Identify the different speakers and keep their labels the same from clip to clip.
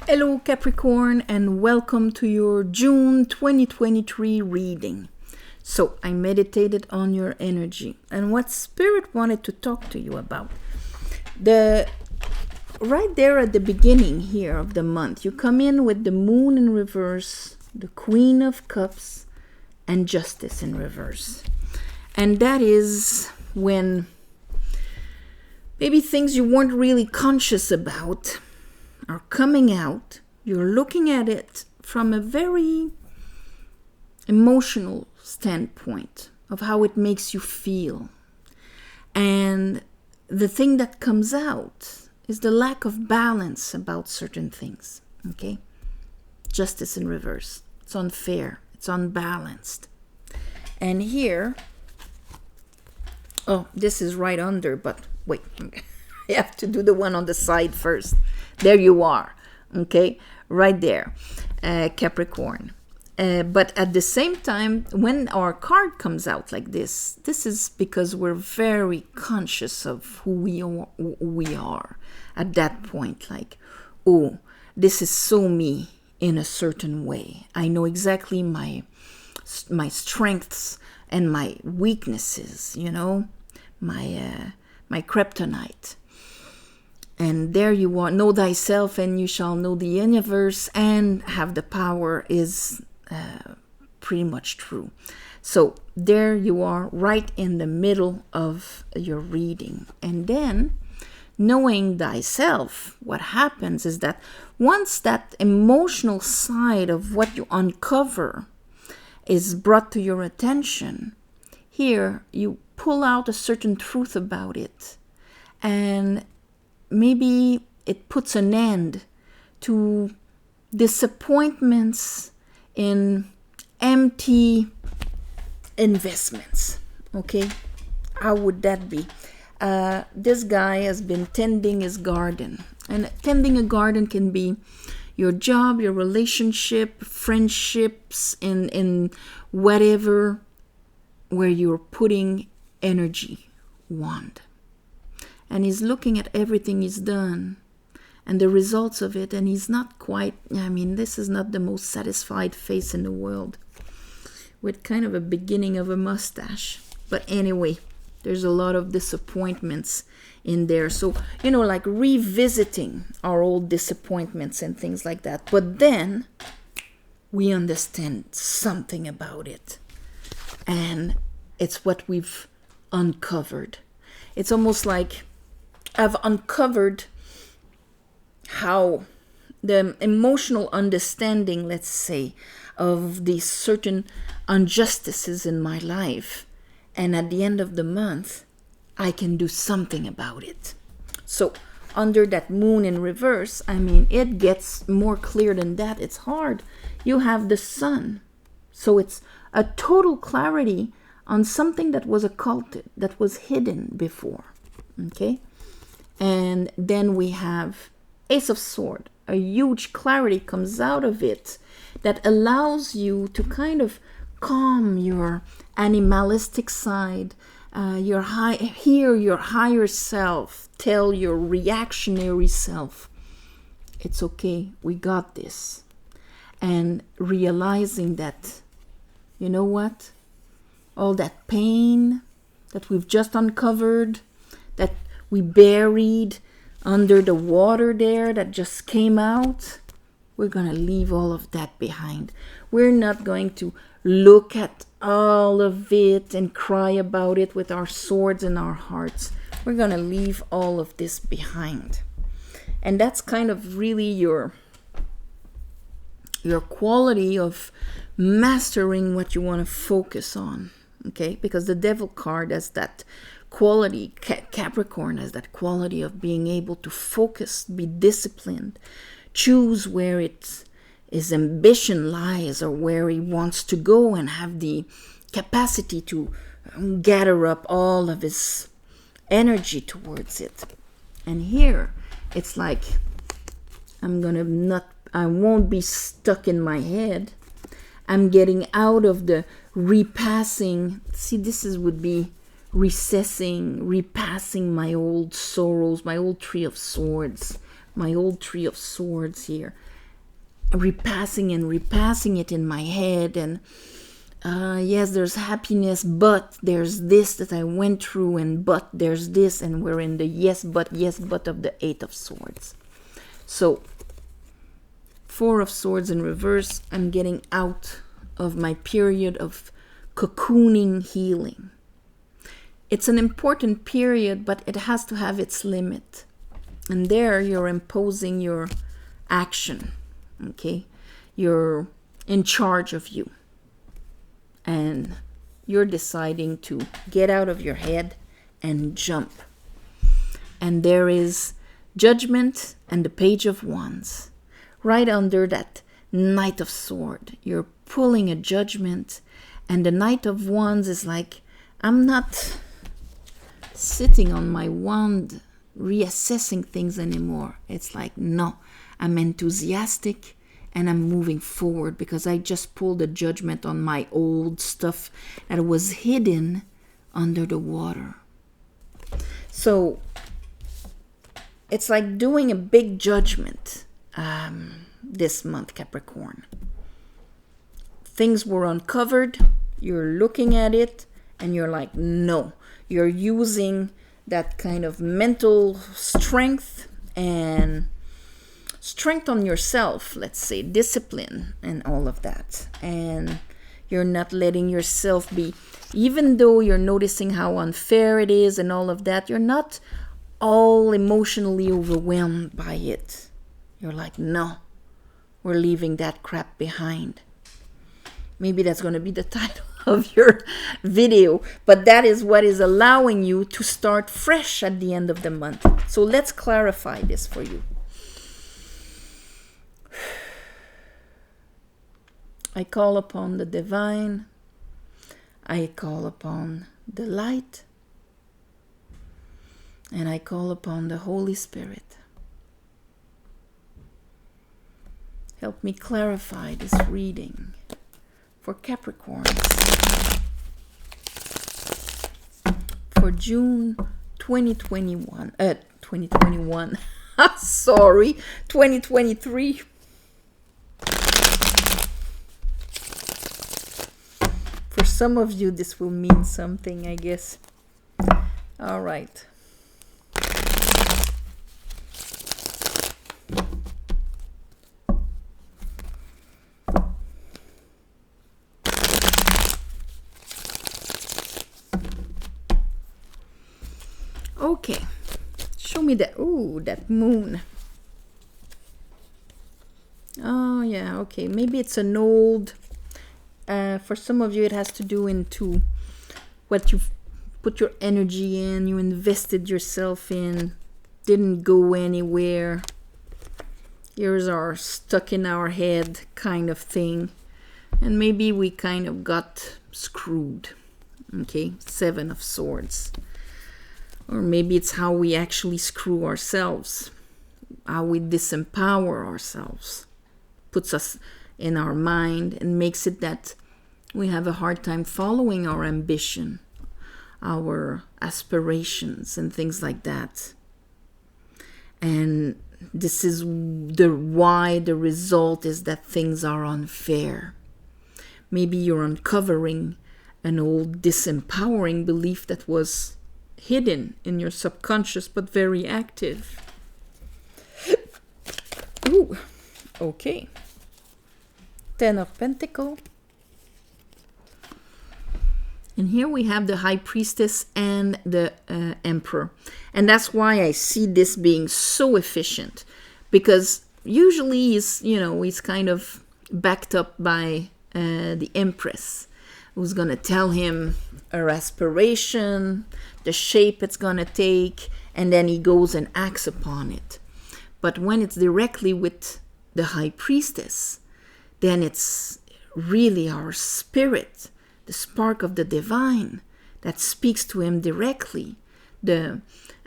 Speaker 1: Hello Capricorn and welcome to your June 2023 reading. So I meditated on your energy and what Spirit wanted to talk to you about. Right there at the beginning here of the month, you come in with the Moon in reverse, the Queen of Cups, and Justice in reverse. And that is when maybe things you weren't really conscious about are coming out. You're looking at it from a very emotional standpoint of how it makes you feel. And the thing that comes out is the lack of balance about certain things. Okay? Justice in reverse. It's unfair. It's unbalanced. And here, this is right under, but wait. I have to do the one on the side first. There you are, okay, right there, Capricorn. But at the same time, when our card comes out like this is because we're very conscious of who we are at that point. Like, oh, this is so me in a certain way. I know exactly my strengths and my weaknesses, my kryptonite. And there you are, know thyself and you shall know the universe and have the power is pretty much true. So there you are right in the middle of your reading. And then knowing thyself, what happens is that once that emotional side of what you uncover is brought to your attention, here you pull out a certain truth about it. And maybe it puts an end to disappointments in empty investments. Okay? How would that be? This guy has been tending his garden. And tending a garden can be your job, your relationship, friendships, in whatever where you're putting energy, wand. And he's looking at everything he's done and the results of it. And he's not quite, this is not the most satisfied face in the world with kind of a beginning of a mustache. But anyway, there's a lot of disappointments in there. So, like revisiting our old disappointments and things like that. But then we understand something about it. And it's what we've uncovered. It's almost like I've uncovered how the emotional understanding, let's say, of these certain injustices in my life. And at the end of the month, I can do something about it. So under that moon in reverse, it gets more clear than that. It's hard. You have the sun. So it's a total clarity on something that was occulted, that was hidden before. Okay? And then we have Ace of Swords. A huge clarity comes out of it that allows you to kind of calm your animalistic side, hear your higher self, tell your reactionary self, it's okay, we got this. And realizing that, you know what? All that pain that we've just uncovered, that we buried under the water there that just came out, we're going to leave all of that behind. We're not going to look at all of it and cry about it with our swords in our hearts. We're going to leave all of this behind. And that's kind of really your quality of mastering what you want to focus on. Okay? Because the Devil card has that quality, Capricorn has that quality of being able to focus, be disciplined, choose where his ambition lies or where he wants to go, and have the capacity to gather up all of his energy towards it. And here, it's like, I won't be stuck in my head. I'm getting out of the repassing. See, would be repassing my old sorrows, my old Tree of Swords, my old Three of Swords here, repassing and repassing it in my head. And yes, there's happiness, but there's this that I went through, and but there's this, and we're in the yes but of the Eight of Swords. So Four of Swords in reverse, I'm getting out of my period of cocooning healing. It's an important period, but it has to have its limit. And there you're imposing your action, okay? You're in charge of you. And you're deciding to get out of your head and jump. And there is Judgment and the Page of Wands. Right under that Knight of Sword, you're pulling a judgment. And the Knight of Wands is like, I'm not sitting on my wand reassessing things anymore. It's like, no, I'm enthusiastic and I'm moving forward because I just pulled a judgment on my old stuff that was hidden under the water. So it's like doing a big judgment this month, Capricorn. Things were uncovered, you're looking at it, and you're like, no. You're using that kind of mental strength and strength on yourself, let's say, discipline and all of that. And you're not letting yourself be, even though you're noticing how unfair it is and all of that, you're not all emotionally overwhelmed by it. You're like, no, we're leaving that crap behind. Maybe that's going to be the title of your video, but that is what is allowing you to start fresh at the end of the month. So let's clarify this for you. I call upon the divine. I call upon the light. And I call upon the Holy Spirit. Help me clarify this reading for Capricorn for June 2021. 2021. Sorry, 2023. For some of you, this will mean something, I guess. All right. Okay, show me that. Ooh, that moon. Oh yeah, okay. Maybe it's an old. For some of you, it has to do into what you've put your energy in, you invested yourself in, didn't go anywhere. Yours are stuck in our head kind of thing, and maybe we kind of got screwed. Okay, Seven of Swords. Or maybe it's how we actually screw ourselves, how we disempower ourselves, puts us in our mind and makes it that we have a hard time following our ambition, our aspirations and things like that. And this is why the result is that things are unfair. Maybe you're uncovering an old disempowering belief that was hidden in your subconscious but very active. Ooh, okay. Ten of Pentacles. And here we have the High Priestess and the Emperor. And that's why I see this being so efficient. Because usually he's kind of backed up by the Empress, who's going to tell him her aspiration, the shape it's going to take, and then he goes and acts upon it. But when it's directly with the High Priestess, then it's really our spirit, the spark of the divine, that speaks to him directly,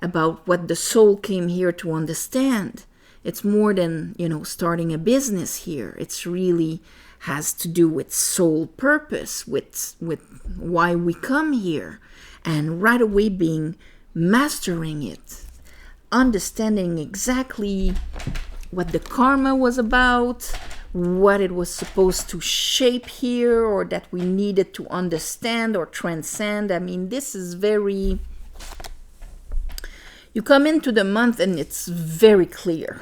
Speaker 1: about what the soul came here to understand. It's more than, starting a business here. It's really has to do with soul purpose, with why we come here, and right away mastering it. understanding exactly what the karma was about, what it was supposed to shape here, or that we needed to understand or transcend. I mean, this is very... You come into the month and it's very clear.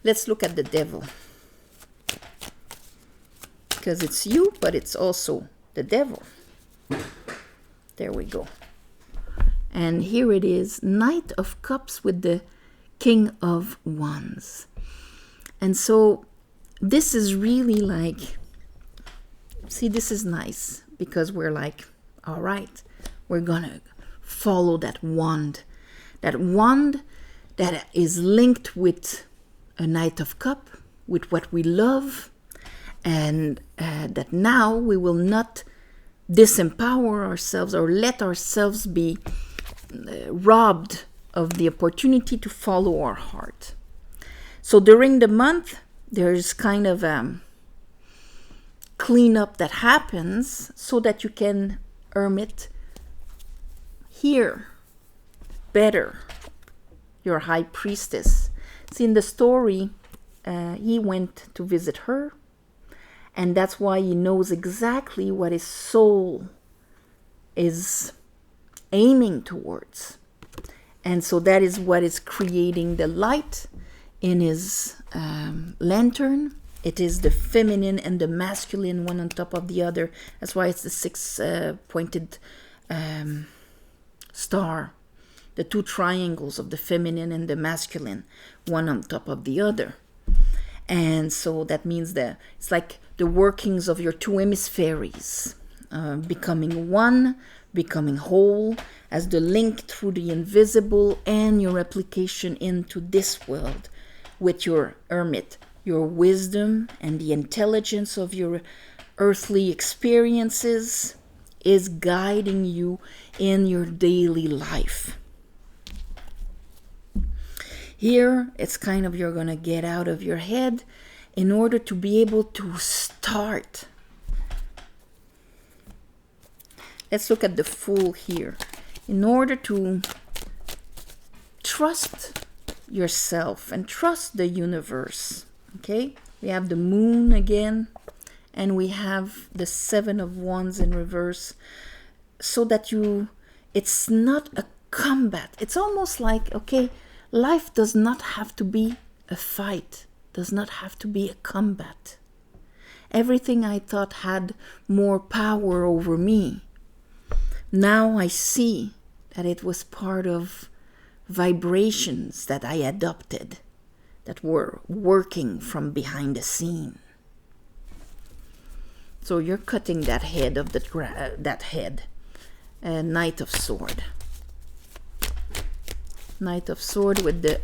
Speaker 1: Let's look at the devil. Because it's you, but it's also the devil. There we go. And here it is, Knight of Cups with the King of Wands. And so this is really like, see, this is nice because we're like, all right, we're gonna follow that wand that is linked with a Knight of Cup, with what we love, and that now we will not disempower ourselves or let ourselves be robbed of the opportunity to follow our heart. So during the month, there's kind of cleanup that happens so that you can, Hermit, hear better your high priestess. See, in the story, he went to visit her, and that's why he knows exactly what his soul is aiming towards. And so that is what is creating the light in his lantern. It is the feminine and the masculine, one on top of the other. That's why it's the six-pointed star. The two triangles of the feminine and the masculine, one on top of the other. And so that means that it's like the workings of your two hemispheres becoming one, becoming whole, as the link through the invisible and your application into this world with your Hermit, your wisdom and the intelligence of your earthly experiences is guiding you in your daily life. Here, it's kind of you're going to get out of your head in order to be able to start. Let's look at the Fool here. In order to trust yourself and trust the universe, okay? We have the Moon again, and we have the Seven of Wands in reverse, so that it's not a combat. It's almost like, okay, life does not have to be a fight, does not have to be a combat. Everything I thought had more power over me, now I see that it was part of vibrations that I adopted that were working from behind the scene. So you're cutting that head of Knight of Sword. Knight of Sword with the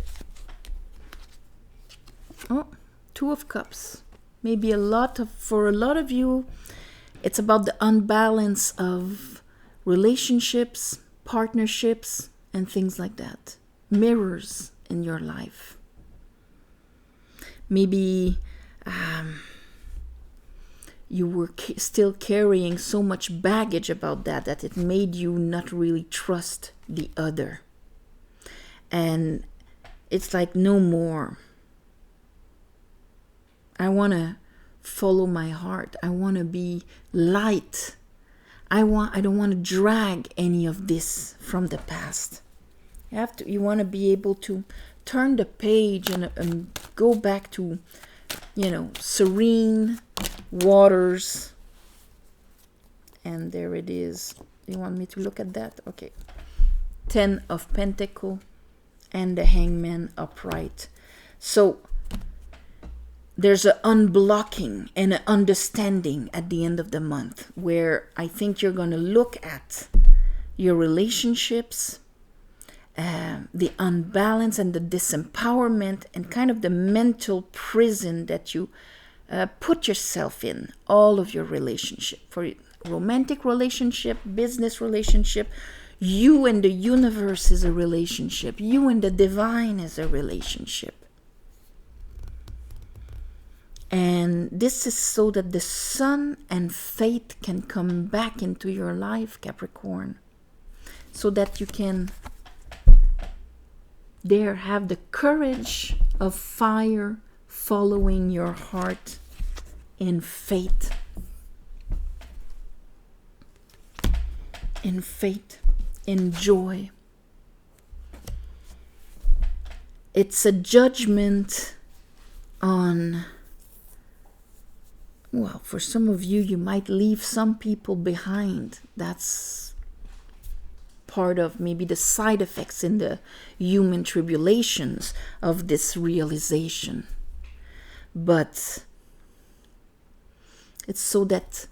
Speaker 1: Two of Cups. Maybe for a lot of you, it's about the unbalance of relationships, partnerships, and things like that. Mirrors in your life. Maybe you were still carrying so much baggage about that it made you not really trust the other. And it's like, no more. I want to follow my heart. I want to be light. I don't want to drag any of this from the past. You want to be able to turn the page and go back to, serene waters. And there it is. You want me to look at that? Okay. 10 of Pentacles and the Hangman upright. So there's an unblocking and an understanding at the end of the month where I think you're going to look at your relationships, the unbalance and the disempowerment and kind of the mental prison that you put yourself in, all of your relationship, for romantic relationship, business relationship. You and the universe is a relationship. You and the divine is a relationship. And this is so that the sun and faith can come back into your life, Capricorn. So that you can Dare have the courage of fire following your heart in faith. In faith, in joy. It's a judgment on, well, for some of you, you might leave some people behind. That's part of maybe the side effects in the human tribulations of this realization. But it's so that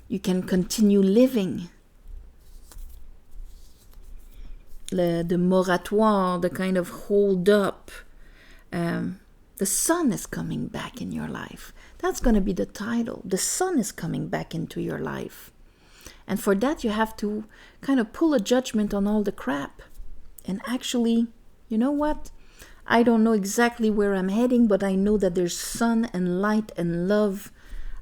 Speaker 1: you can continue living. The moratoire, the kind of hold up. The sun is coming back in your life. That's going to be the title. The sun is coming back into your life. And for that, you have to kind of pull a judgment on all the crap. And actually, you know what? I don't know exactly where I'm heading, but I know that there's sun and light and love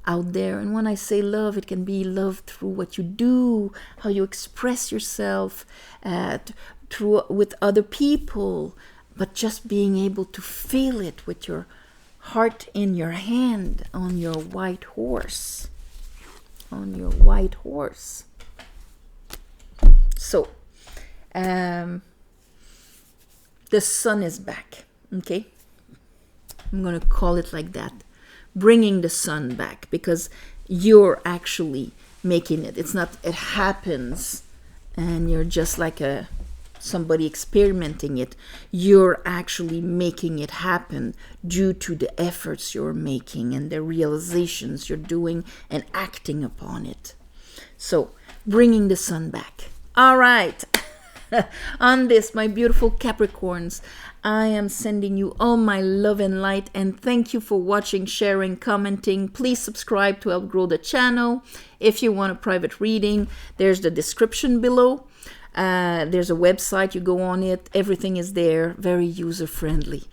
Speaker 1: out there. And when I say love, it can be love through what you do, how you express yourself, through with other people, but just being able to feel it with your heart in your hand on your white horse. On your white horse. So, the sun is back, okay? I'm going to call it like that. Bringing the sun back, because you're actually making it. It's not, it happens and you're just like somebody experimenting it. You're actually making it happen due to the efforts you're making and the realizations you're doing and acting upon it. So, bringing the sun back. All right. On this, my beautiful Capricorns, I am sending you all my love and light, and thank you for watching, sharing, commenting. Please subscribe to help grow the channel. If you want a private reading, there's the description below. There's a website, you go on it, everything is there, very user-friendly.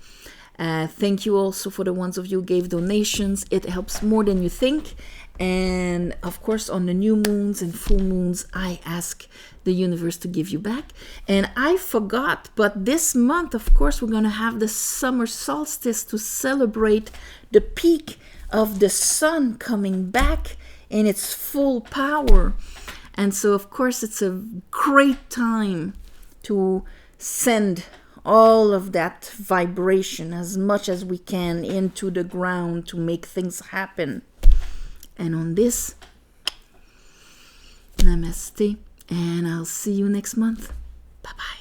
Speaker 1: Thank you also for the ones of you who gave donations. It helps more than you think. And of course, on the new moons and full moons, I ask the universe to give you back. And I forgot, but this month, of course, we're going to have the summer solstice to celebrate the peak of the sun coming back in its full power. And so, of course, it's a great time to send all of that vibration as much as we can into the ground to make things happen. And on this, namaste, and I'll see you next month. Bye-bye.